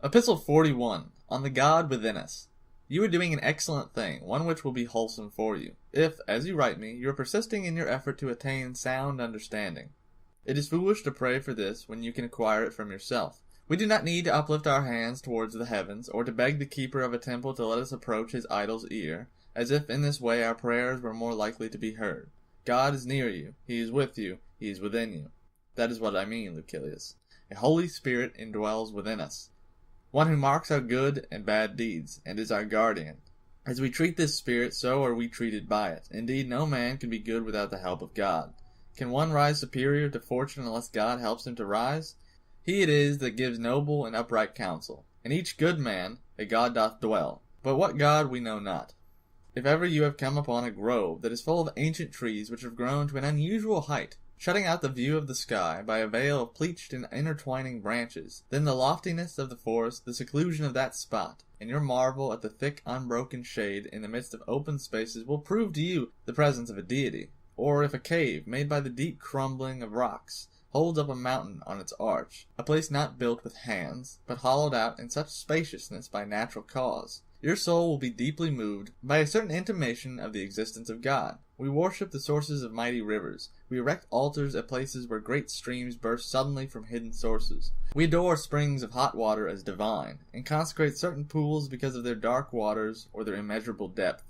Epistle 41, on the God within us. You are doing an excellent thing, one which will be wholesome for you, if, as you write me, you are persisting in your effort to attain sound understanding. It is foolish to pray for this when you can acquire it from yourself. We do not need to uplift our hands towards the heavens, or to beg the keeper of a temple to let us approach his idol's ear, as if in this way our prayers were more likely to be heard. God is near you, he is with you, he is within you. That is what I mean, Lucilius. A Holy Spirit indwells within us, one who marks our good and bad deeds, and is our guardian. As we treat this Spirit, so are we treated by it. Indeed, no man can be good without the help of God. Can one rise superior to fortune unless God helps him to rise? He it is that gives noble and upright counsel. In each good man a God doth dwell, but what God we know not. If ever you have come upon a grove that is full of ancient trees which have grown to an unusual height, shutting out the view of the sky by a veil of pleached and intertwining branches, then the loftiness of the forest, the seclusion of that spot, and your marvel at the thick unbroken shade in the midst of open spaces will prove to you the presence of a deity. Or if a cave, made by the deep crumbling of rocks, holds up a mountain on its arch, a place not built with hands, but hollowed out in such spaciousness by natural cause, your soul will be deeply moved by a certain intimation of the existence of God. We worship the sources of mighty rivers. We erect altars at places where great streams burst suddenly from hidden sources. We adore springs of hot water as divine, and consecrate certain pools because of their dark waters or their immeasurable depth.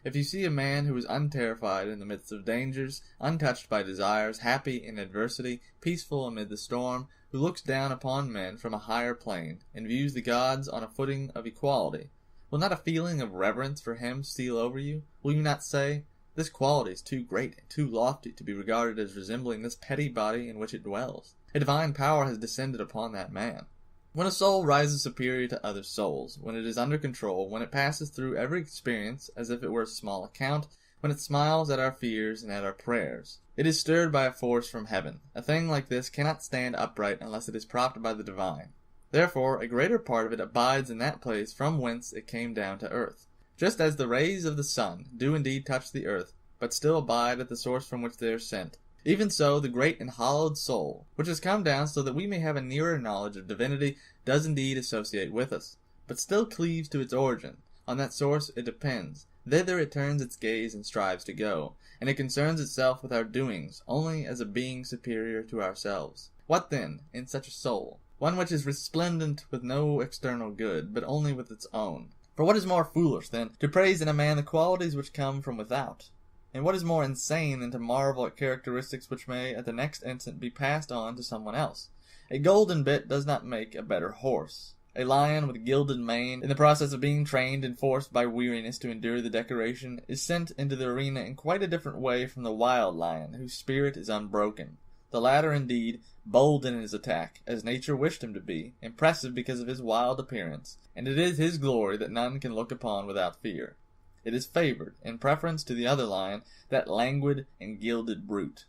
If you see a man who is unterrified in the midst of dangers, untouched by desires, happy in adversity, peaceful amid the storm, who looks down upon men from a higher plane, and views the gods on a footing of equality, will not a feeling of reverence for him steal over you? Will you not say, this quality is too great and too lofty to be regarded as resembling this petty body in which it dwells? A divine power has descended upon that man. When a soul rises superior to other souls, when it is under control, when it passes through every experience as if it were a small account, when it smiles at our fears and at our prayers, it is stirred by a force from heaven. A thing like this cannot stand upright unless it is propped by the divine. Therefore, a greater part of it abides in that place from whence it came down to earth. Just as the rays of the sun do indeed touch the earth, but still abide at the source from which they are sent, even so the great and hallowed soul, which has come down so that we may have a nearer knowledge of divinity, does indeed associate with us, but still cleaves to its origin. On that source it depends. Thither it turns its gaze and strives to go, and it concerns itself with our doings only as a being superior to ourselves. What then, in such a soul? One which is resplendent with no external good, but only with its own. For what is more foolish than to praise in a man the qualities which come from without? And what is more insane than to marvel at characteristics which may at the next instant be passed on to someone else? A golden bit does not make a better horse. A lion with a gilded mane, in the process of being trained and forced by weariness to endure the decoration, is sent into the arena in quite a different way from the wild lion, whose spirit is unbroken. The latter, indeed, bold in his attack, as nature wished him to be, impressive because of his wild appearance, and it is his glory that none can look upon without fear. It is favored, in preference to the other lion, that languid and gilded brute.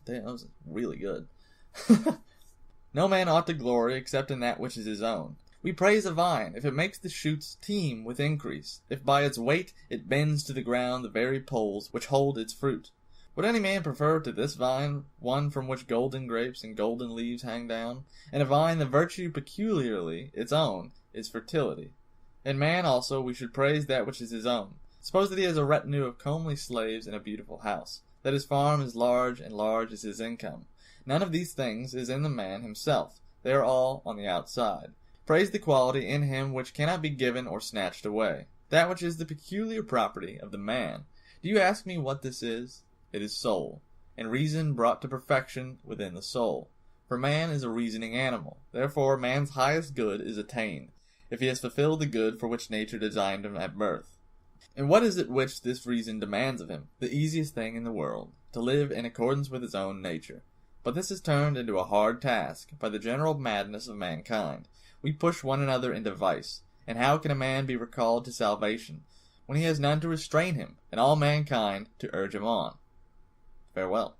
Damn, that was really good. No man ought to glory except in that which is his own. We praise a vine if it makes the shoots teem with increase, if by its weight it bends to the ground the very poles which hold its fruit. Would any man prefer to this vine one from which golden grapes and golden leaves hang down? And a vine, the virtue peculiarly its own, is fertility. In man also we should praise that which is his own. Suppose that he has a retinue of comely slaves in a beautiful house, that his farm is large, and large is his income. None of these things is in the man himself. They are all on the outside. Praise the quality in him which cannot be given or snatched away, that which is the peculiar property of the man. Do you ask me what this is? It is soul, and reason brought to perfection within the soul. For man is a reasoning animal. Therefore man's highest good is attained, if he has fulfilled the good for which nature designed him at birth. And what is it which this reason demands of him? The easiest thing in the world, to live in accordance with his own nature. But this is turned into a hard task by the general madness of mankind. We push one another into vice, and how can a man be recalled to salvation when he has none to restrain him, and all mankind to urge him on? Farewell.